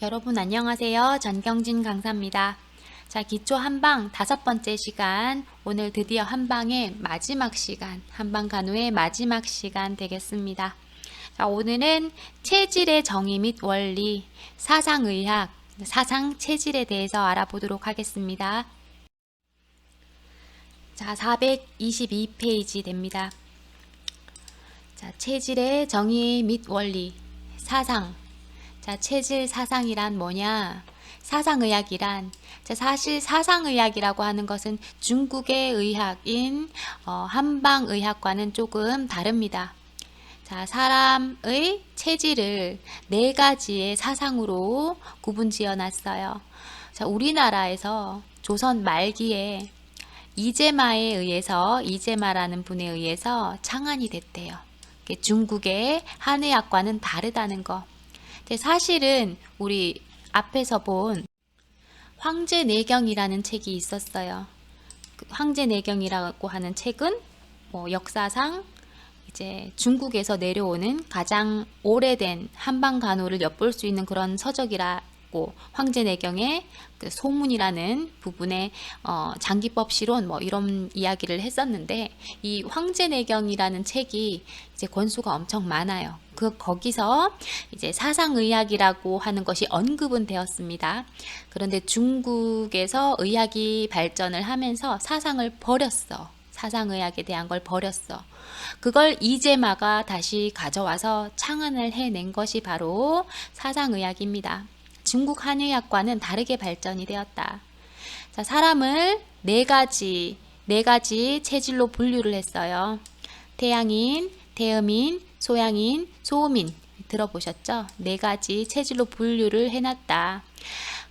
여러분 안녕하세요. 전경진 강사입니다. 자, 기초 한방 5번째 시간, 오늘 드디어 한방의 마지막 시간, 한방 간호의 마지막 시간 되겠습니다. 자, 오늘은 체질의 정의 및 원리, 사상의학, 사상 체질에 대해서 알아보도록 하겠습니다. 자, 422페이지 됩니다. 자, 체질의 정의 및 원리, 사상. 자, 체질 사상이란 뭐냐? 사상의학이란, 자, 사실 사상의학이라고 하는 것은 중국의 의학인 한방의학과는 조금 다릅니다. 자, 사람의 체질을 4가지의 사상으로 구분지어 놨어요. 자, 우리나라에서 조선 말기에 이재마라는 분에 의해서 창안이 됐대요. 중국의 한의학과는 다르다는 거. 사실은 우리 앞에서 본 황제내경이라는 책이 있었어요. 황제내경이라고 하는 책은 역사상 이제 중국에서 내려오는 가장 오래된 한방 간호를 엿볼 수 있는 그런 서적이라고, 황제내경의 그 소문이라는 부분에 장기법시론 이런 이야기를 했었는데, 이 황제내경이라는 책이 이제 권수가 엄청 많아요. 거기서 이제 사상의학이라고 하는 것이 언급은 되었습니다. 그런데 중국에서 의학이 발전을 하면서 사상을 버렸어. 사상의학에 대한 걸 버렸어. 그걸 이재마가 다시 가져와서 창안을 해낸 것이 바로 사상의학입니다. 중국 한의학과는 다르게 발전이 되었다. 자, 사람을 네 가지 체질로 분류를 했어요. 태양인, 태음인, 소양인, 소음인 들어보셨죠? 4가지 체질로 분류를 해놨다.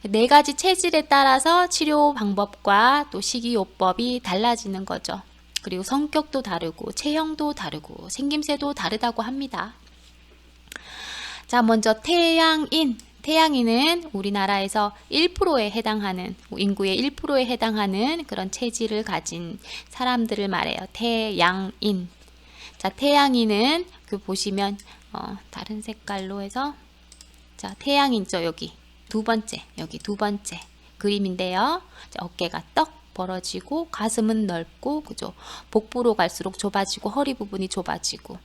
4가지 체질에 따라서 치료 방법과 또 식이요법이 달라지는 거죠. 그리고 성격도 다르고 체형도 다르고 생김새도 다르다고 합니다. 자, 먼저 태양인은 우리나라에서 1%에 해당하는, 인구의 1%에 해당하는 그런 체질을 가진 사람들을 말해요. 태양인. 자, 태양인은 보시면 다른 색깔로 해서, 자, 태양인죠. 여기 두 번째 그림인데요. 자, 어깨가 떡 벌어지고 가슴은 넓고, 그죠? 복부로 갈수록 좁아지고 허리 부분이 좁아지고,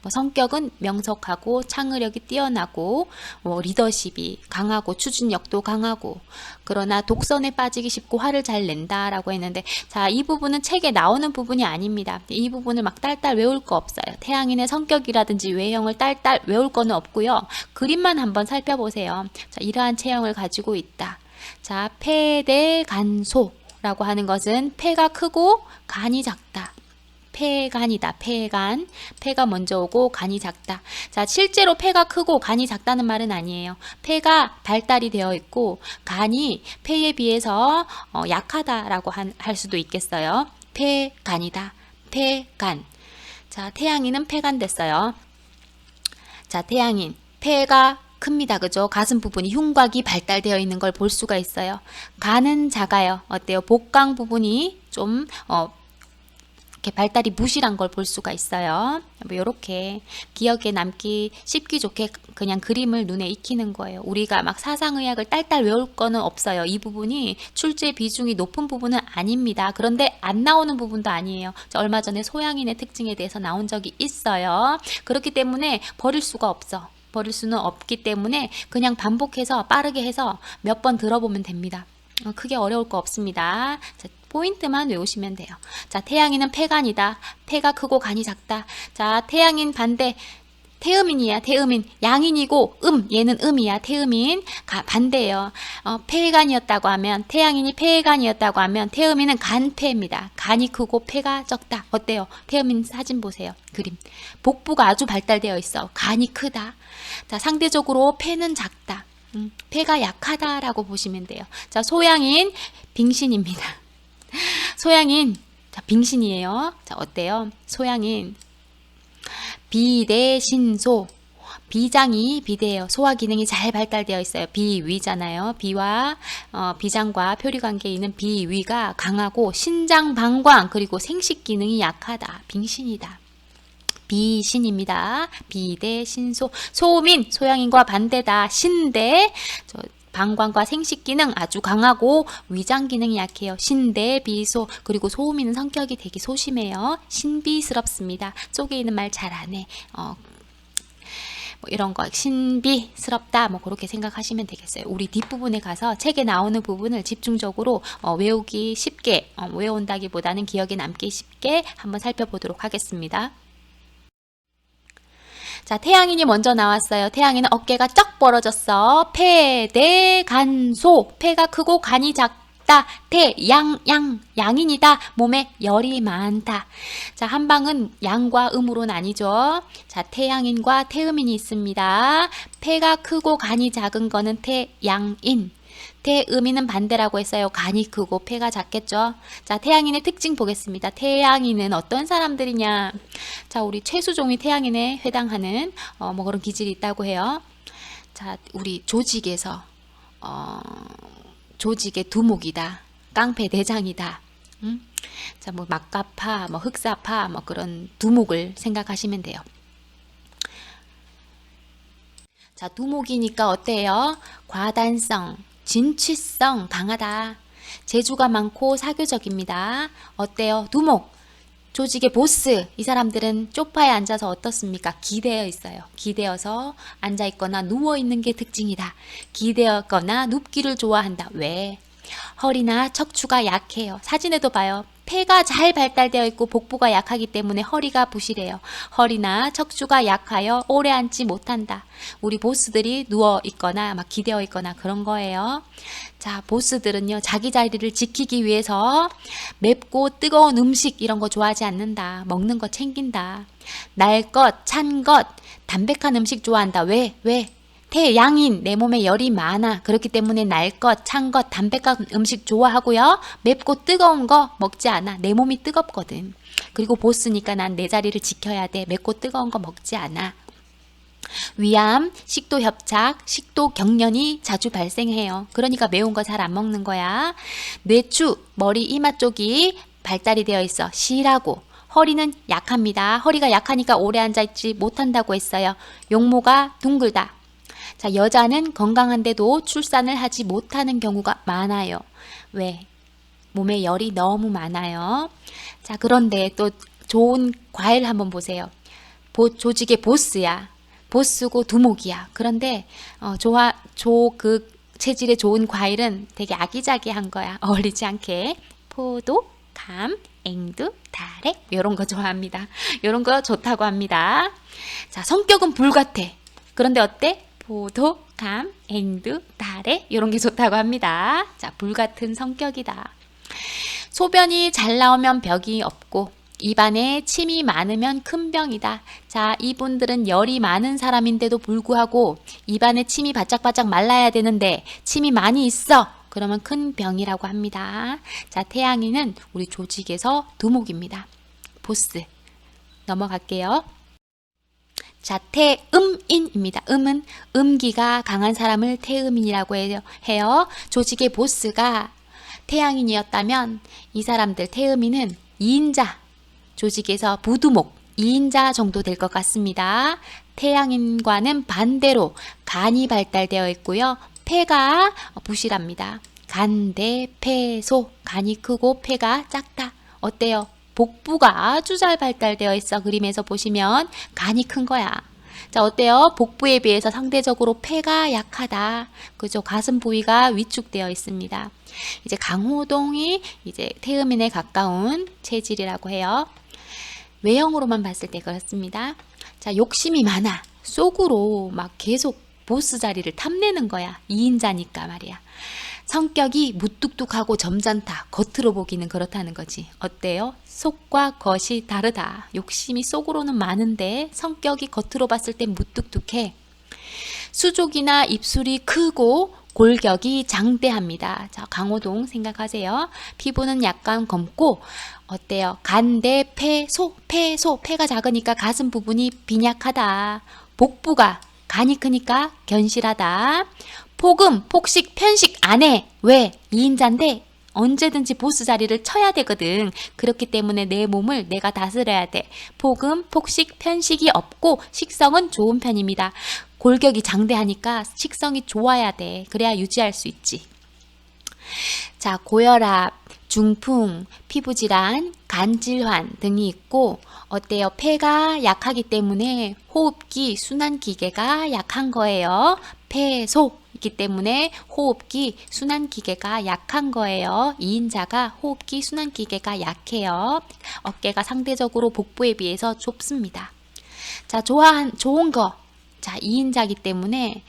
성격은 명석하고 창의력이 뛰어나고 리더십이 강하고 추진력도 강하고, 그러나 독선에 빠지기 쉽고 화를 잘 낸다라고 했는데, 자, 이 부분은 책에 나오는 부분이 아닙니다. 이 부분을 막 딸딸 외울 거 없어요. 태양인의 성격이라든지 외형을 딸딸 외울 거는 없고요. 그림만 한번 살펴보세요. 자, 이러한 체형을 가지고 있다. 자, 폐대간소라고 하는 것은 폐가 크고 간이 작다. 폐간이다. 폐가 먼저 오고 간이 작다. 자, 실제로 폐가 크고 간이 작다는 말은 아니에요. 폐가 발달이 되어 있고 간이 폐에 비해서 약하다라고 할 수도 있겠어요. 폐간이다. 폐간. 자, 태양인은 폐간 됐어요. 자, 태양인 폐가 큽니다. 그죠? 가슴 부분이 흉곽이 발달되어 있는 걸 볼 수가 있어요. 간은 작아요. 어때요? 복강 부분이 좀 이렇게 발달이 무실한 걸 볼 수가 있어요. 이렇게 기억에 남기 쉽기 좋게 그냥 그림을 눈에 익히는 거예요. 우리가 막 사상의학을 딸딸 외울 거는 없어요. 이 부분이 출제 비중이 높은 부분은 아닙니다. 그런데 안 나오는 부분도 아니에요. 얼마 전에 소양인의 특징에 대해서 나온 적이 있어요. 그렇기 때문에 버릴 수가 없어. 버릴 수는 없기 때문에 그냥 반복해서 빠르게 해서 몇 번 들어보면 됩니다. 크게 어려울 거 없습니다. 자, 포인트만 외우시면 돼요. 자, 태양인은 폐간이다. 폐가 크고 간이 작다. 자, 태양인 반대 태음인이야. 태음인 양인이고 얘는 음이야. 태음인 반대예요. 폐간이었다고 하면, 태양인이 폐간이었다고 하면 태음인은 간폐입니다. 간이 크고 폐가 적다. 어때요? 태음인 사진 보세요. 그림. 복부가 아주 발달되어 있어. 간이 크다. 자, 상대적으로 폐는 작다. 폐가 약하다라고 보시면 돼요. 자, 소양인 빙신입니다. 소양인, 자, 빙신이에요. 자, 어때요? 소양인 비대신소. 비장이 비대해요. 소화 기능이 잘 발달되어 있어요. 비위잖아요. 비와 비장과 표리 관계에 있는 비위가 강하고 신장 방광 그리고 생식 기능이 약하다. 빙신이다. 비신입니다. 비대 신소. 소민, 소양인과 반대다. 신대, 방광과 생식 기능 아주 강하고 위장 기능이 약해요. 신대, 비소. 그리고 소음이는 성격이 되게 소심해요. 신비스럽습니다. 속에 있는 말 잘 안 해. 뭐 이런 거 신비스럽다 뭐 그렇게 생각하시면 되겠어요. 우리 뒷부분에 가서 책에 나오는 부분을 집중적으로 외우기 쉽게 외운다기보다는 기억에 남기 쉽게 한번 살펴보도록 하겠습니다. 자, 태양인이 먼저 나왔어요. 태양인은 어깨가 쩍 벌어졌어. 폐대간소. 폐가 크고 간이 작다. 양인이다. 몸에 열이 많다. 자, 한방은 양과 음으로 나뉘죠. 자, 태양인과 태음인이 있습니다. 폐가 크고 간이 작은 거는 태양인. 태음인은 반대라고 했어요. 간이 크고 폐가 작겠죠. 자, 태양인의 특징 보겠습니다. 태양인은 어떤 사람들이냐. 자, 우리 최수종이 태양인에 해당하는 뭐 그런 기질이 있다고 해요. 자, 우리 조직에서 조직의 두목이다. 깡패 대장이다. 자, 뭐 막가파, 뭐 흑사파, 뭐 그런 두목을 생각하시면 돼요. 자, 두목이니까 어때요? 과단성, 진취성 강하다. 재주가 많고 사교적입니다. 어때요? 두목, 조직의 보스. 이 사람들은 소파에 앉아서 어떻습니까? 기대어 있어요. 기대어서 앉아있거나 누워있는 게 특징이다. 기대었거나 눕기를 좋아한다. 왜? 허리나 척추가 약해요. 사진에도 봐요. 폐가 잘 발달되어 있고 복부가 약하기 때문에 허리가 부실해요. 허리나 척추가 약하여 오래 앉지 못한다. 우리 보스들이 누워 있거나 막 기대어 있거나 그런 거예요. 자, 보스들은요, 자기 자리를 지키기 위해서 맵고 뜨거운 음식 이런 거 좋아하지 않는다. 먹는 거 챙긴다. 날 것, 찬 것, 담백한 음식 좋아한다. 왜? 태양인, 내 몸에 열이 많아. 그렇기 때문에 날 것, 찬 것, 담백한 음식 좋아하고요. 맵고 뜨거운 거 먹지 않아. 내 몸이 뜨겁거든. 그리고 보스니까 난 내 자리를 지켜야 돼. 맵고 뜨거운 거 먹지 않아. 위암, 식도 협착, 식도 경련이 자주 발생해요. 그러니까 매운 거 잘 안 먹는 거야. 뇌추, 머리 이마 쪽이 발달이 되어 있어. 실하고. 허리는 약합니다. 허리가 약하니까 오래 앉아있지 못한다고 했어요. 용모가 둥글다. 자, 여자는 건강한데도 출산을 하지 못하는 경우가 많아요. 왜? 몸에 열이 너무 많아요. 자, 그런데 또 좋은 과일 한번 보세요. 조직의 보스야. 보스고 두목이야. 그런데 그 체질에 좋은 과일은 되게 아기자기한 거야. 어울리지 않게. 포도, 감, 앵두, 다래 이런 거 좋아합니다. 이런 거 좋다고 합니다. 자, 성격은 불 같아. 그런데 어때? 포도, 감, 앵두, 다래 이런 게 좋다고 합니다. 자, 불같은 성격이다. 소변이 잘 나오면 벽이 없고 입안에 침이 많으면 큰 병이다. 자, 이분들은 열이 많은 사람인데도 불구하고 입안에 침이 바짝바짝 말라야 되는데 침이 많이 있어. 그러면 큰 병이라고 합니다. 자, 태양인은 우리 조직에서 두목입니다. 보스. 넘어갈게요. 자, 태음인입니다. 음은 음기가 강한 사람을 태음인이라고 해요. 조직의 보스가 태양인이었다면 이 사람들 태음인은 2인자, 조직에서 부두목 2인자 정도 될 것 같습니다. 태양인과는 반대로 간이 발달되어 있고요. 폐가 부실합니다. 간대, 폐소, 간이 크고 폐가 작다. 어때요? 복부가 아주 잘 발달되어 있어. 그림에서 보시면 간이 큰 거야. 자, 어때요? 복부에 비해서 상대적으로 폐가 약하다. 그죠? 가슴 부위가 위축되어 있습니다. 이제 강호동이 이제 태음인에 가까운 체질이라고 해요. 외형으로만 봤을 때 그렇습니다. 자, 욕심이 많아. 속으로 막 계속 보스 자리를 탐내는 거야. 2인자니까 말이야. 성격이 무뚝뚝하고 점잖다. 겉으로 보기는 그렇다는 거지. 어때요? 속과 겉이 다르다. 욕심이 속으로는 많은데 성격이 겉으로 봤을 땐 무뚝뚝해. 수족이나 입술이 크고 골격이 장대합니다. 자, 강호동 생각하세요. 피부는 약간 검고 어때요? 간대, 폐가 작으니까 가슴 부분이 빈약하다. 복부가 간이 크니까 견실하다. 폭식, 편식 안 해. 왜? 2인자인데 언제든지 보스 자리를 쳐야 되거든. 그렇기 때문에 내 몸을 내가 다스려야 돼. 폭음, 폭식, 편식이 없고 식성은 좋은 편입니다. 골격이 장대하니까 식성이 좋아야 돼. 그래야 유지할 수 있지. 자, 고혈압, 중풍, 피부질환, 간질환 등이 있고 어때요? 폐가 약하기 때문에 호흡기, 순환기계가 약한 거예요. 폐소이기 때문에 호흡기, 순환기계가 약한 거예요. 2인자가 호흡기, 순환기계가 약해요. 어깨가 상대적으로 복부에 비해서 좁습니다. 자, 좋은 거. 자, 2인자이기 때문에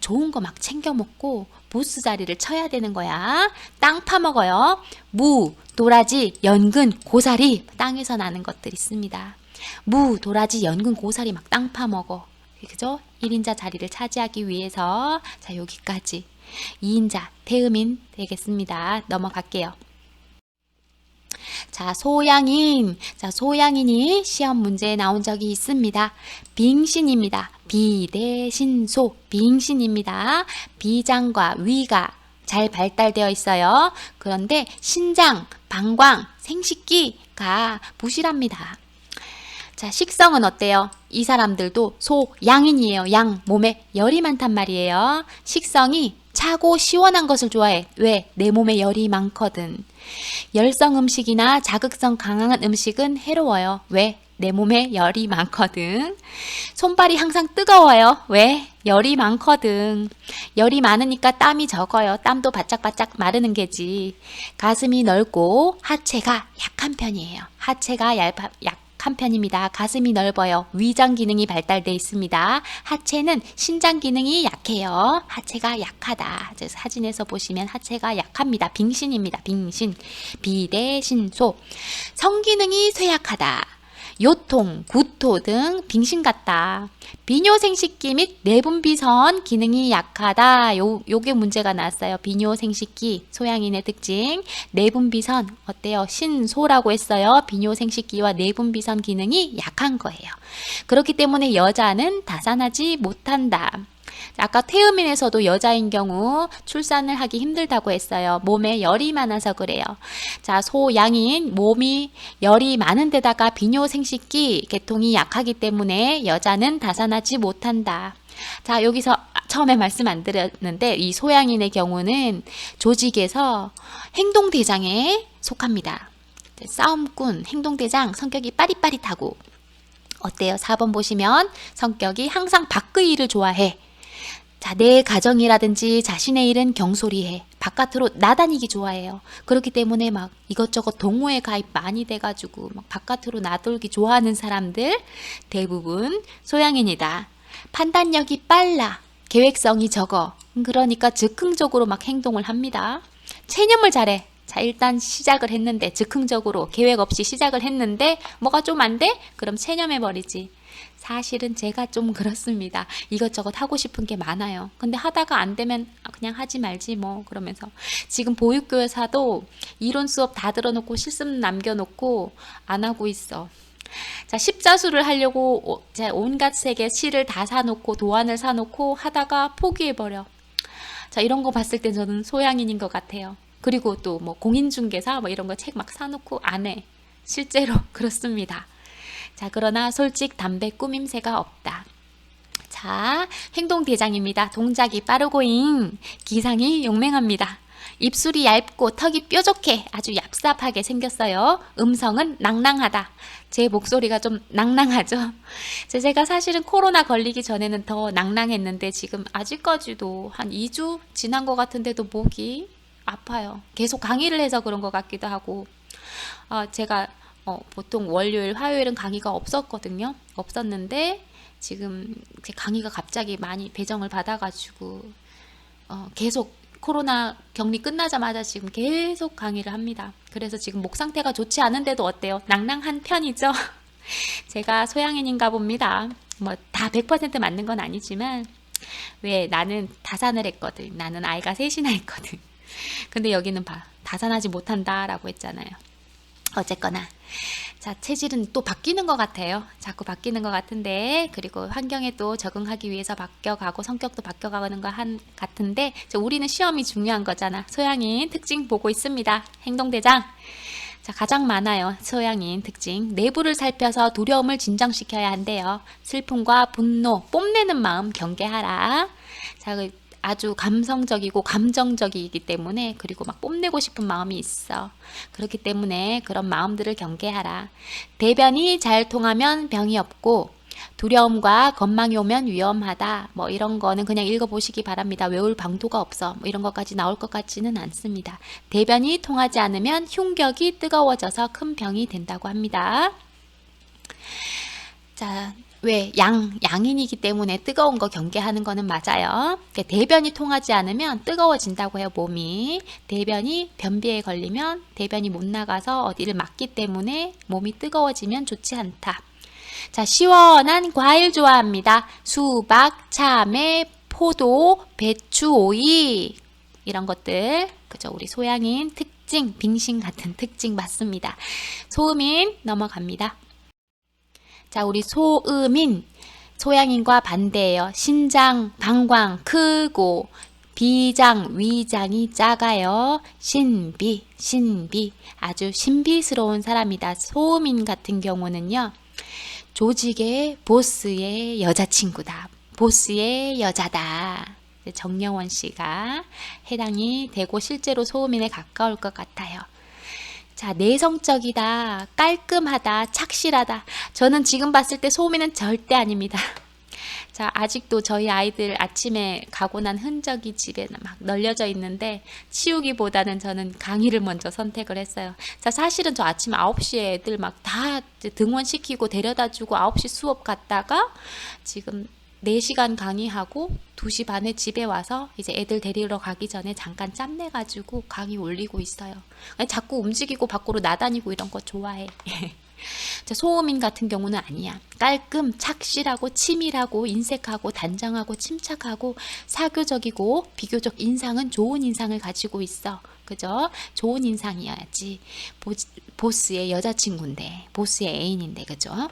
좋은 거 막 챙겨 먹고 보스 자리를 쳐야 되는 거야. 땅 파먹어요. 무, 도라지, 연근, 고사리. 땅에서 나는 것들 있습니다. 무, 도라지, 연근, 고사리 막 땅 파먹어. 그죠? 1인자 자리를 차지하기 위해서. 자, 여기까지. 2인자, 태음인 되겠습니다. 넘어갈게요. 자, 소양인. 자, 소양인이 시험 문제에 나온 적이 있습니다. 빙신입니다. 비 대신 소. 빙신입니다. 비장과 위가 잘 발달되어 있어요. 그런데 신장, 방광, 생식기가 부실합니다. 자, 식성은 어때요? 이 사람들도 소양인이에요. 양, 몸에 열이 많단 말이에요. 식성이 차고 시원한 것을 좋아해. 왜? 내 몸에 열이 많거든. 열성 음식이나 자극성 강한 음식은 해로워요. 왜? 내 몸에 열이 많거든. 손발이 항상 뜨거워요. 왜? 열이 많거든. 열이 많으니까 땀이 적어요. 땀도 바짝바짝 마르는 게지. 가슴이 넓고 하체가 약한 편이에요. 하체가 약한 편입니다. 가슴이 넓어요. 위장 기능이 발달되어 있습니다. 하체는 신장 기능이 약해요. 하체가 약하다. 그래서 사진에서 보시면 하체가 약합니다. 빙신입니다. 빙신. 비대신소. 성기능이 쇠약하다. 요통, 구토 등 빙신 같다. 비뇨생식기 및 내분비선 기능이 약하다. 요게 문제가 났어요. 비뇨생식기, 소양인의 특징. 내분비선, 어때요? 신소라고 했어요. 비뇨생식기와 내분비선 기능이 약한 거예요. 그렇기 때문에 여자는 다산하지 못한다. 아까 태음인에서도 여자인 경우 출산을 하기 힘들다고 했어요. 몸에 열이 많아서 그래요. 자, 소양인 몸이 열이 많은 데다가 비뇨생식기 계통이 약하기 때문에 여자는 다산하지 못한다. 자, 여기서 처음에 말씀 안 드렸는데 이 소양인의 경우는 조직에서 행동대장에 속합니다. 싸움꾼, 행동대장, 성격이 빠릿빠릿하고 어때요? 4번 보시면 성격이 항상 밖의 일을 좋아해. 자, 내 가정이라든지 자신의 일은 경솔히해. 바깥으로 나다니기 좋아해요. 그렇기 때문에 막 이것저것 동호회 가입 많이 돼가지고 막 바깥으로 나돌기 좋아하는 사람들 대부분 소양인이다. 판단력이 빨라. 계획성이 적어. 그러니까 즉흥적으로 막 행동을 합니다. 체념을 잘해. 자, 일단 시작을 했는데 즉흥적으로 계획 없이 시작을 했는데 뭐가 좀 안 돼? 그럼 체념해버리지. 사실은 제가 좀 그렇습니다. 이것저것 하고 싶은 게 많아요. 근데 하다가 안 되면 그냥 하지 말지 뭐 그러면서 지금 보육교사도 이론 수업 다 들어놓고 실습 남겨놓고 안 하고 있어. 자, 십자수를 하려고 온갖 색의 실을 다 사놓고 도안을 사놓고 하다가 포기해버려. 자, 이런 거 봤을 때 저는 소양인인 것 같아요. 그리고 또 뭐 공인중개사 뭐 이런 거 책 막 사놓고 안 해. 실제로 그렇습니다. 자, 그러나 솔직 담배 꾸밈새가 없다. 자, 행동대장입니다. 동작이 빠르고잉. 기상이 용맹합니다. 입술이 얇고 턱이 뾰족해 아주 얍삽하게 생겼어요. 음성은 낭낭하다. 제 목소리가 좀 낭낭하죠. 제가 사실은 코로나 걸리기 전에는 더 낭낭했는데 지금 아직까지도 한 2주 지난 것 같은데도 목이 아파요. 계속 강의를 해서 그런 것 같기도 하고 제가 보통 월요일, 화요일은 강의가 없었거든요. 없었는데 지금 제 강의가 갑자기 많이 배정을 받아가지고 계속 코로나 격리 끝나자마자 지금 계속 강의를 합니다. 그래서 지금 목 상태가 좋지 않은데도 어때요? 낭낭한 편이죠? 제가 소양인인가 봅니다. 뭐 다 100% 맞는 건 아니지만 왜 나는 다산을 했거든. 나는 아이가 셋이나 있거든. 근데 여기는 다산하지 못한다 라고 했잖아요. 어쨌거나 자, 체질은 또 바뀌는 것 같아요. 자꾸 바뀌는 것 같은데, 그리고 환경에 또 적응하기 위해서 바뀌어가고 성격도 바뀌어가는 것 같은데, 우리는 시험이 중요한 거잖아. 소양인 특징 보고 있습니다. 행동대장. 자, 가장 많아요. 소양인 특징. 내부를 살펴서 두려움을 진정시켜야 한대요. 슬픔과 분노, 뽐내는 마음 경계하라. 자, 아주 감성적이고 감정적이기 때문에, 그리고 막 뽐내고 싶은 마음이 있어. 그렇기 때문에 그런 마음들을 경계하라. 대변이 잘 통하면 병이 없고 두려움과 건망이 오면 위험하다. 뭐 이런 거는 그냥 읽어보시기 바랍니다. 외울 방도가 없어. 뭐 이런 것까지 나올 것 같지는 않습니다. 대변이 통하지 않으면 흉격이 뜨거워져서 큰 병이 된다고 합니다. 자, 왜 양인이기 때문에 뜨거운 거 경계하는 거는 맞아요. 대변이 통하지 않으면 뜨거워진다고 해요, 몸이. 대변이 변비에 걸리면 대변이 못 나가서 어디를 막기 때문에 몸이 뜨거워지면 좋지 않다. 자, 시원한 과일 좋아합니다. 수박, 참외, 포도, 배추, 오이 이런 것들. 그죠? 우리 소양인 특징, 빙신 같은 특징 맞습니다. 소음인 넘어갑니다. 자, 우리 소음인, 소양인과 반대예요. 신장, 방광 크고 비장, 위장이 작아요. 신비 아주 신비스러운 사람이다. 소음인 같은 경우는요, 조직의 보스의 여자친구다. 보스의 여자다. 정영원 씨가 해당이 되고 실제로 소음인에 가까울 것 같아요. 자, 내성적이다, 깔끔하다, 착실하다. 저는 지금 봤을 때 소음인은 절대 아닙니다. 자, 아직도 저희 아이들 아침에 가고 난 흔적이 집에 막 널려져 있는데 치우기보다는 저는 강의를 먼저 선택을 했어요. 자, 사실은 저 아침 9시에 애들 막 다 등원시키고 데려다주고 9시 수업 갔다가 지금 4시간 강의하고 2시 반에 집에 와서 이제 애들 데리러 가기 전에 잠깐 짬내가지고 강의 올리고 있어요. 자꾸 움직이고 밖으로 나다니고 이런 거 좋아해. 자, 소음인 같은 경우는 아니야. 깔끔, 착실하고 치밀하고 인색하고 단정하고 침착하고 사교적이고 비교적 인상은 좋은 인상을 가지고 있어. 그죠? 좋은 인상이어야지. 보스의 여자친구인데, 보스의 애인인데, 그죠?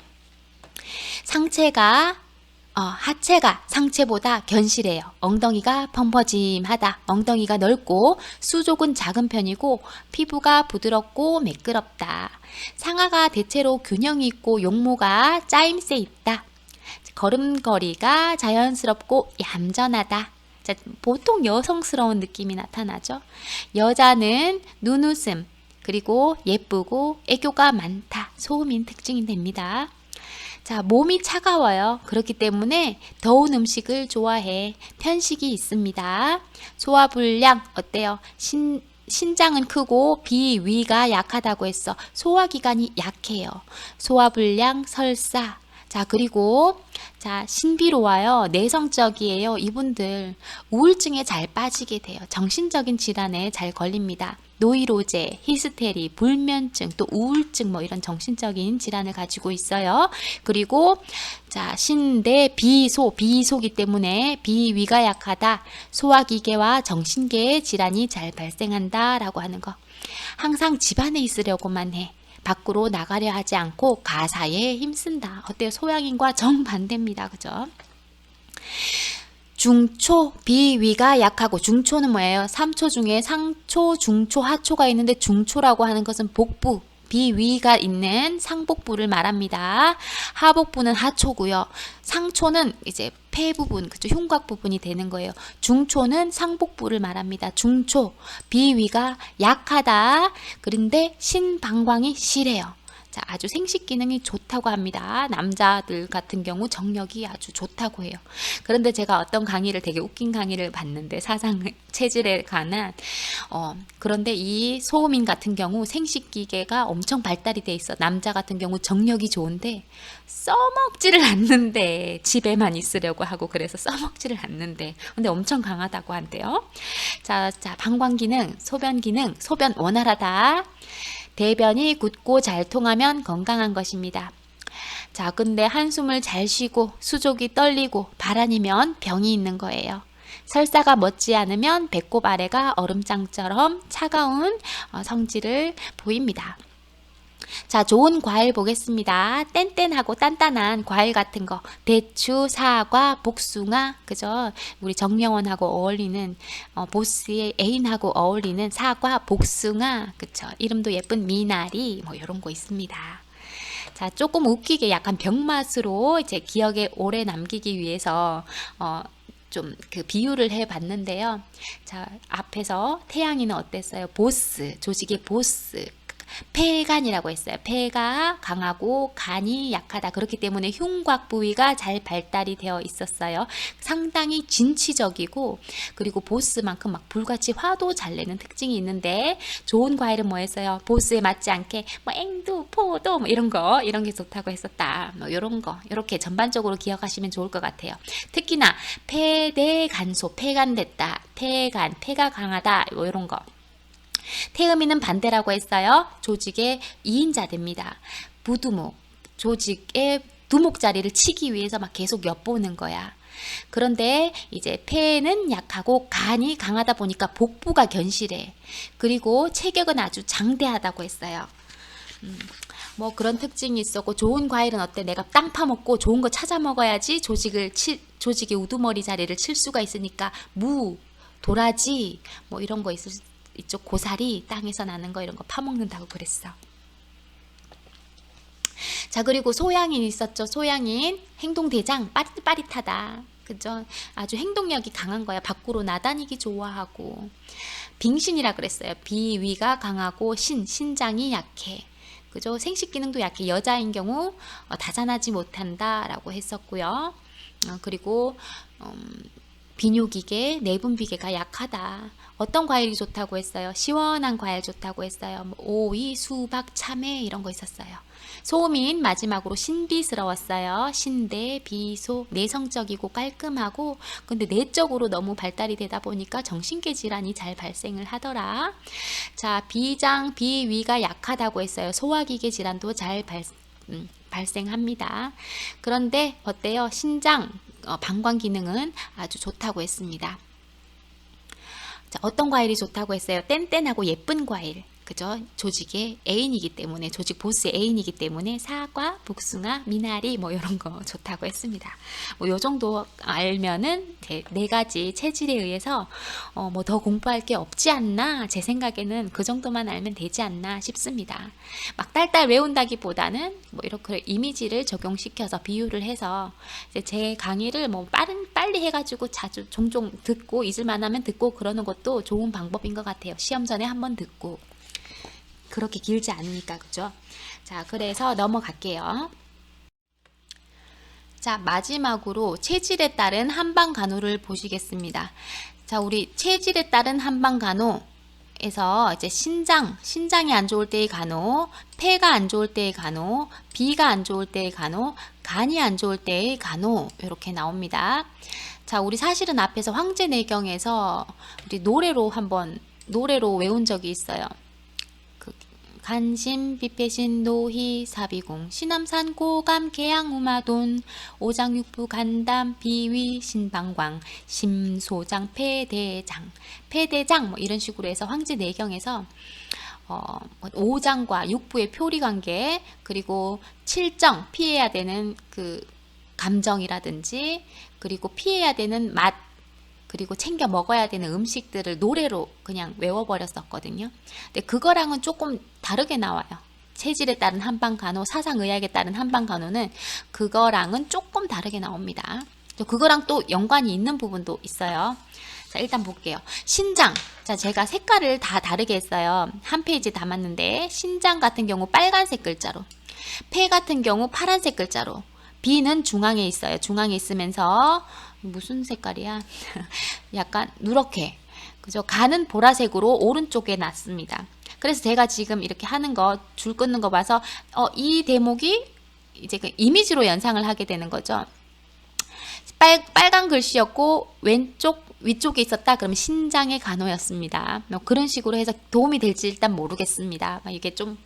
하체가 상체보다 견실해요. 엉덩이가 펑퍼짐하다. 엉덩이가 넓고 수족은 작은 편이고 피부가 부드럽고 매끄럽다. 상하가 대체로 균형이 있고 용모가 짜임새 있다. 걸음걸이가 자연스럽고 얌전하다. 자, 보통 여성스러운 느낌이 나타나죠. 여자는 눈웃음, 그리고 예쁘고 애교가 많다. 소음인 특징이 됩니다. 자, 몸이 차가워요. 그렇기 때문에 더운 음식을 좋아해. 편식이 있습니다. 소화불량 어때요? 신장은 크고 비위가 약하다고 했어. 소화기관이 약해요. 소화불량, 설사. 자, 그리고 신비로워요. 내성적이에요. 이분들 우울증에 잘 빠지게 돼요. 정신적인 질환에 잘 걸립니다. 노이로제, 히스테리, 불면증, 또 우울증 뭐 이런 정신적인 질환을 가지고 있어요. 그리고 신대 비소기 때문에 비위가 약하다. 소화기계와 정신계의 질환이 잘 발생한다라고 하는 거. 항상 집안에 있으려고만 해. 밖으로 나가려 하지 않고 가사에 힘쓴다. 어때요? 소양인과 정반대입니다. 그죠? 중초, 비위가 약하고, 중초는 뭐예요? 3초 중에 상초, 중초, 하초가 있는데 중초라고 하는 것은 복부, 비위가 있는 상복부를 말합니다. 하복부는 하초고요. 상초는 이제 폐 부분, 그죠? 흉곽 부분이 되는 거예요. 중초는 상복부를 말합니다. 중초, 비위가 약하다. 그런데 신방광이 실해요. 자, 아주 생식 기능이 좋다고 합니다. 남자들 같은 경우 정력이 아주 좋다고 해요. 그런데 제가 어떤 강의를, 되게 웃긴 강의를 봤는데, 사상 체질에 관한 그런데 이 소음인 같은 경우 생식기계가 엄청 발달이 돼 있어. 남자 같은 경우 정력이 좋은데 써먹지를 않는데, 집에만 있으려고 하고 그래서 써먹지를 않는데, 근데 엄청 강하다고 한대요. 자, 방광 기능, 소변 기능, 소변 원활하다. 대변이 굳고 잘 통하면 건강한 것입니다. 자, 근데 한숨을 잘 쉬고 수족이 떨리고 바라니면 병이 있는 거예요. 설사가 멎지 않으면 배꼽 아래가 얼음장처럼 차가운 성질을 보입니다. 자, 좋은 과일 보겠습니다. 뗀뗀하고 단단한 과일 같은 거. 대추, 사과, 복숭아, 그죠? 우리 정영원하고 어울리는, 보스의 애인하고 어울리는 사과, 복숭아, 그쵸? 이름도 예쁜 미나리, 뭐, 요런 거 있습니다. 자, 조금 웃기게 약간 병맛으로 이제 기억에 오래 남기기 위해서, 좀 그 비유를 해 봤는데요. 자, 앞에서 태양이는 어땠어요? 보스, 조직의 보스. 폐간이라고 했어요. 폐가 강하고 간이 약하다. 그렇기 때문에 흉곽 부위가 잘 발달이 되어 있었어요. 상당히 진취적이고, 그리고 보스만큼 막 불같이 화도 잘 내는 특징이 있는데, 좋은 과일은 뭐였어요? 보스에 맞지 않게 뭐 앵두, 포도 뭐 이런 게 좋다고 했었다. 뭐 이런 거 이렇게 전반적으로 기억하시면 좋을 것 같아요. 특히나 폐대간소, 폐간됐다, 폐가 강하다, 뭐 이런 거. 태음이는 반대라고 했어요. 조직의 2인자됩니다. 부두목, 조직의 두목자리를 치기 위해서 막 계속 엿보는 거야. 그런데 이제 폐는 약하고 간이 강하다 보니까 복부가 견실해. 그리고 체격은 아주 장대하다고 했어요. 뭐 그런 특징이 있었고, 좋은 과일은 어때? 내가 땅 파먹고 좋은 거 찾아 먹어야지 조직의 우두머리 자리를 칠 수가 있으니까 무, 도라지 뭐 이런 거 있을 이쪽 고사리 땅에서 나는 거 이런 거 파먹는다고 그랬어. 자, 그리고 소양인 있었죠. 소양인 행동대장, 빠릿빠릿하다. 그죠? 아주 행동력이 강한 거야. 밖으로 나다니기 좋아하고. 빙신이라 그랬어요. 비위가 강하고 신장이 약해. 그죠? 생식 기능도 약해. 여자인 경우 다산하지 못한다라고 했었고요. 그리고 비뇨기계, 내분비계가 약하다. 어떤 과일이 좋다고 했어요? 시원한 과일 좋다고 했어요. 뭐 오이, 수박, 참외 이런 거 있었어요. 소민 마지막으로 신비스러웠어요. 신대, 비소, 내성적이고 깔끔하고, 근데 내적으로 너무 발달이 되다 보니까 정신계 질환이 잘 발생을 하더라. 자, 비장, 비위가 약하다고 했어요. 소화기계 질환도 잘 발생합니다. 그런데 어때요? 신장, 방광 기능은 아주 좋다고 했습니다. 자, 어떤 과일이 좋다고 했어요? 뗀뗀하고 예쁜 과일. 그죠? 조직의 애인이기 때문에, 조직 보스의 애인이기 때문에 사과, 복숭아, 미나리 뭐 이런 거 좋다고 했습니다. 뭐 요 정도 알면은 네 가지 체질에 의해서 뭐 더 공부할 게 없지 않나, 제 생각에는 그 정도만 알면 되지 않나 싶습니다. 막 딸딸 외운다기보다는 뭐 이렇게 이미지를 적용시켜서 비유를 해서 이제 제 강의를 뭐 빨리 해가지고 자주 종종 듣고 잊을만 하면 듣고 그러는 것도 좋은 방법인 것 같아요. 시험 전에 한번 듣고. 그렇게 길지 않으니까, 그죠? 자, 그래서 넘어갈게요. 자, 마지막으로 체질에 따른 한방간호를 보시겠습니다. 자, 우리 체질에 따른 한방간호에서 이제 신장이 안 좋을 때의 간호, 폐가 안 좋을 때의 간호, 비가 안 좋을 때의 간호, 간이 안 좋을 때의 간호, 이렇게 나옵니다. 자, 우리 사실은 앞에서 황제내경에서 우리 노래로 외운 적이 있어요. 간신, 비패신, 노희, 사비공, 신암산, 고감, 계양, 우마돈, 오장육부, 간담, 비위, 신방광, 심소장, 폐대장 뭐 이런 식으로 해서 황제내경에서 오장과 육부의 표리관계, 그리고 칠정, 피해야 되는 그 감정이라든지, 그리고 피해야 되는 맛, 그리고 챙겨 먹어야 되는 음식들을 노래로 그냥 외워버렸었거든요. 근데 그거랑은 조금 다르게 나와요. 체질에 따른 한방간호, 사상의학에 따른 한방간호는 그거랑은 조금 다르게 나옵니다. 그거랑 또 연관이 있는 부분도 있어요. 자, 일단 볼게요. 신장. 자, 제가 색깔을 다 다르게 했어요. 한 페이지 담았는데, 신장 같은 경우 빨간색 글자로, 폐 같은 경우 파란색 글자로, 비는 중앙에 있어요. 중앙에 있으면서 무슨 색깔이야? 약간 누렇게. 그죠? 간은 보라색으로 오른쪽에 놨습니다. 그래서 제가 지금 이렇게 하는 거, 줄 끊는 거 봐서 이 대목이 이제 그 이미지로 연상을 하게 되는 거죠. 빨간 글씨였고 위쪽에 있었다. 그러면 신장의 간호였습니다. 뭐 그런 식으로 해서 도움이 될지 일단 모르겠습니다. 이게 좀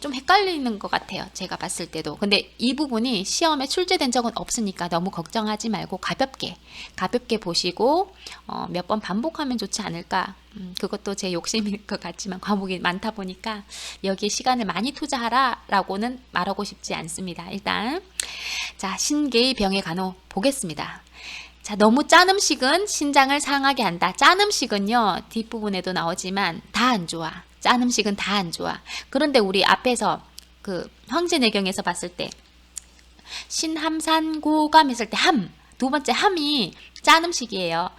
좀 헷갈리는 것 같아요. 제가 봤을 때도. 근데 이 부분이 시험에 출제된 적은 없으니까 너무 걱정하지 말고 가볍게 보시고 몇 번 반복하면 좋지 않을까. 그것도 제 욕심일 것 같지만 과목이 많다 보니까 여기에 시간을 많이 투자하라라고는 말하고 싶지 않습니다. 일단 자, 신개의 병의 간호 보겠습니다. 자, 너무 짠 음식은 신장을 상하게 한다. 짠 음식은요, 뒷부분에도 나오지만 다 안 좋아. 짠 음식은 다 안 좋아. 그런데 우리 앞에서 그 황제내경에서 봤을 때 신함산고감 했을 때 두 번째 함이 짠 음식이에요.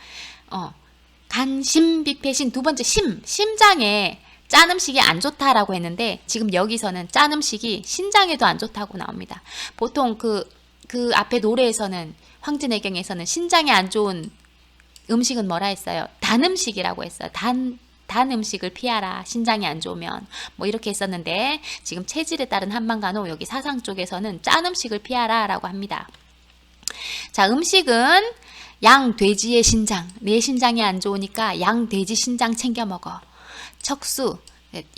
간심비패신 두 번째 심장에 짠 음식이 안 좋다라고 했는데 지금 여기서는 짠 음식이 신장에도 안 좋다고 나옵니다. 보통 그 앞에 노래에서는 황제내경에서는 신장에 안 좋은 음식은 뭐라 했어요? 단 음식이라고 했어요. 단 음식을 피하라. 신장이 안 좋으면 뭐 이렇게 했었는데 지금 체질에 따른 한방간호 여기 사상 쪽에서는 짠 음식을 피하라 라고 합니다. 자, 음식은 양 돼지의 신장, 내 신장이 안 좋으니까 양 돼지 신장 챙겨 먹어. 척수,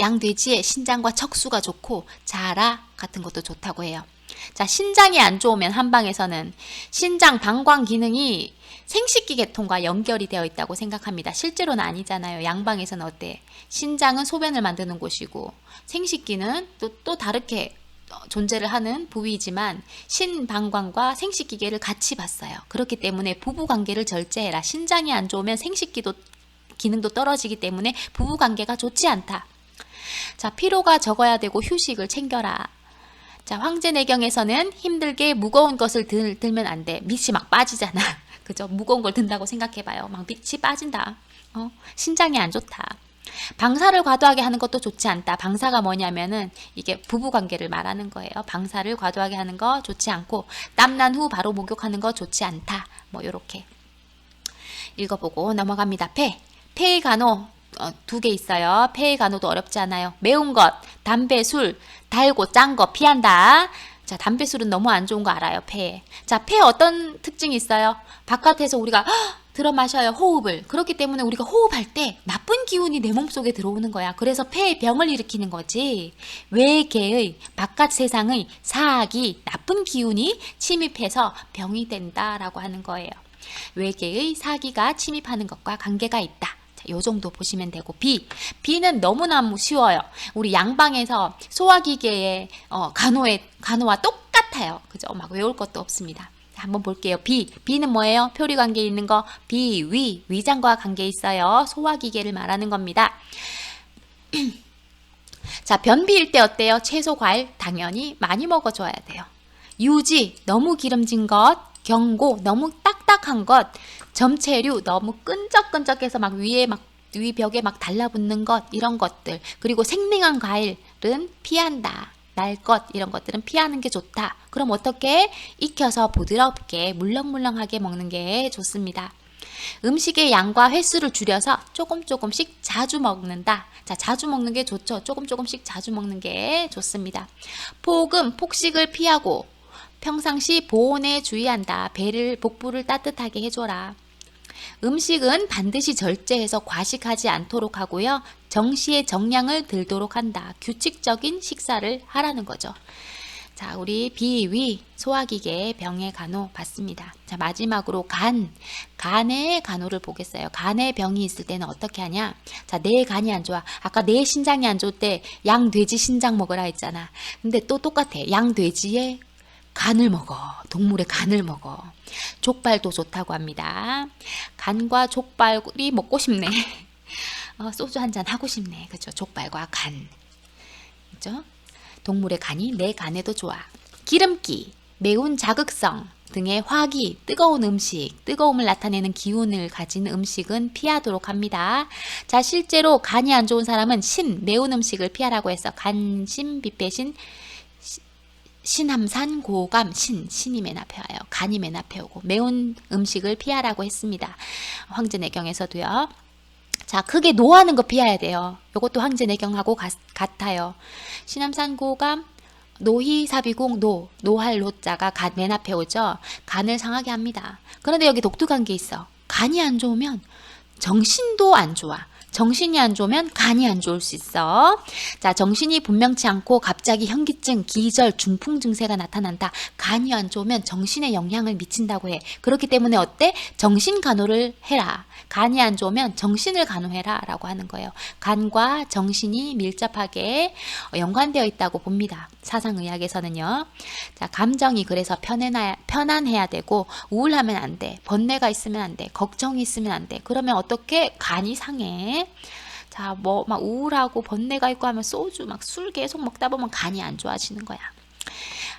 양 돼지의 신장과 척수가 좋고 자라 같은 것도 좋다고 해요. 자, 신장이 안 좋으면 한방에서는 신장 방광 기능이 생식기 계통과 연결이 되어 있다고 생각합니다. 실제로는 아니잖아요. 양방에서는 어때? 신장은 소변을 만드는 곳이고 생식기는 또 다르게 존재를 하는 부위이지만 신방광과 생식기계를 같이 봤어요. 그렇기 때문에 부부관계를 절제해라. 신장이 안 좋으면 생식기도 기능도 떨어지기 때문에 부부관계가 좋지 않다. 자, 피로가 적어야 되고 휴식을 챙겨라. 자, 황제내경에서는 힘들게 무거운 것을 들면 안 돼. 밑이 막 빠지잖아. 그죠? 무거운 걸 든다고 생각해봐요. 막 밑이 빠진다. 신장이 안 좋다. 방사를 과도하게 하는 것도 좋지 않다. 방사가 뭐냐면은 이게 부부관계를 말하는 거예요. 방사를 과도하게 하는 거 좋지 않고 땀난 후 바로 목욕하는 거 좋지 않다. 뭐 요렇게 읽어보고 넘어갑니다. 폐의 간호 두 개 있어요. 폐의 간호도 어렵지 않아요. 매운 것, 담배, 술, 달고 짠 거 피한다. 자, 담배, 술은 너무 안 좋은 거 알아요. 폐에. 자, 폐에 어떤 특징이 있어요? 바깥에서 우리가 들어 마셔요. 호흡을. 그렇기 때문에 우리가 호흡할 때 나쁜 기운이 내 몸속에 들어오는 거야. 그래서 폐에 병을 일으키는 거지. 외계의 바깥 세상의 사악이 나쁜 기운이 침입해서 병이 된다라고 하는 거예요. 외계의 사기가 침입하는 것과 관계가 있다. 요 정도 보시면 되고 비는 너무나 쉬워요. 우리 양방에서 소화기계의 간호와 똑같아요. 그죠? 막 외울 것도 없습니다. 한번 볼게요. 비는 뭐예요? 표리 관계에 있는 거 위장과 관계 있어요. 소화기계를 말하는 겁니다. 자, 변비일 때 어때요? 채소, 과일 당연히 많이 먹어줘야 돼요. 유지, 너무 기름진 것, 경고, 너무 딱딱한 것, 점체류, 너무 끈적끈적해서 막 위 벽에 막 달라붙는 것, 이런 것들. 그리고 생냉한 과일은 피한다. 날 것, 이런 것들은 피하는 게 좋다. 그럼 어떻게? 익혀서 부드럽게 물렁물렁하게 먹는 게 좋습니다. 음식의 양과 횟수를 줄여서 조금씩 자주 먹는다. 자, 자주 먹는 게 좋죠. 조금씩 자주 먹는 게 좋습니다. 폭식을 피하고 평상시 보온에 주의한다. 복부를 따뜻하게 해줘라. 음식은 반드시 절제해서 과식하지 않도록 하고요. 정시에 정량을 들도록 한다. 규칙적인 식사를 하라는 거죠. 자, 우리 비위 소화기계 병의 간호 봤습니다. 자, 마지막으로 간의 간호를 보겠어요. 간에 병이 있을 때는 어떻게 하냐? 자, 내 간이 안 좋아. 아까 내 신장이 안 좋을 때 양돼지 신장 먹으라 했잖아. 근데 또 똑같아. 양돼지의 간을 먹어. 동물의 간을 먹어. 족발도 좋다고 합니다. 간과 족발이 먹고 싶네. 소주 한잔 하고 싶네. 그죠? 족발과 간. 그죠? 동물의 간이 내 간에도 좋아. 기름기, 매운 자극성 등의 화기, 뜨거운 음식, 뜨거움을 나타내는 기운을 가진 음식은 피하도록 합니다. 자, 실제로 간이 안 좋은 사람은 매운 음식을 피하라고 해서 간심비패신 신함산 고감 신이 맨 앞에 와요. 간이 맨 앞에 오고 매운 음식을 피하라고 했습니다. 황제내경에서도요. 자, 크게 노하는 거 피해야 돼요. 이것도 황제내경하고 같아요. 신함산 고감 노희사비공 노할 노자가 맨 앞에 오죠. 간을 상하게 합니다. 그런데 여기 독특한 게 있어. 간이 안 좋으면 정신도 안 좋아. 정신이 안 좋으면 간이 안 좋을 수 있어. 자, 정신이 분명치 않고 갑자기 현기증, 기절, 중풍 증세가 나타난다. 간이 안 좋으면 정신에 영향을 미친다고 해. 그렇기 때문에 어때? 정신 간호를 해라. 간이 안 좋으면 정신을 간호해라 라고 하는 거예요. 간과 정신이 밀접하게 연관되어 있다고 봅니다. 사상의학에서는요. 자, 감정이 그래서 편안해야 되고 우울하면 안 돼. 번뇌가 있으면 안 돼. 걱정이 있으면 안 돼. 그러면 어떻게? 간이 상해. 자, 뭐 막 우울하고 번뇌가 있고 하면 소주 막 술 계속 먹다 보면 간이 안 좋아지는 거야.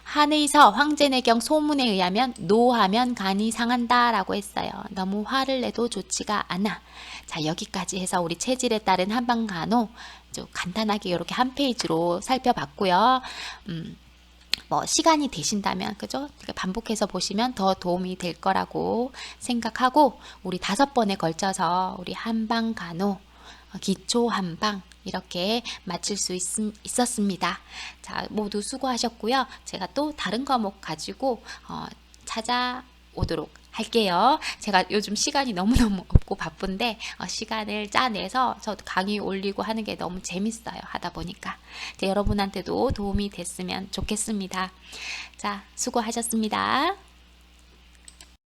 한의서 황제내경 소문에 의하면 노하면 간이 상한다 라고 했어요. 너무 화를 내도 좋지가 않아. 자, 여기까지 해서 우리 체질에 따른 한방간호 좀 간단하게 이렇게 한 페이지로 살펴봤고요. 뭐 시간이 되신다면 그죠? 반복해서 보시면 더 도움이 될 거라고 생각하고 우리 5번에 걸쳐서 우리 한방간호 기초 한방 이렇게 마칠 수 있었습니다. 자, 모두 수고하셨고요. 제가 또 다른 과목 가지고 찾아오도록 할게요. 제가 요즘 시간이 너무너무 없고 바쁜데 시간을 짜내서 저도 강의 올리고 하는 게 너무 재밌어요. 하다 보니까 여러분한테도 도움이 됐으면 좋겠습니다. 자, 수고하셨습니다.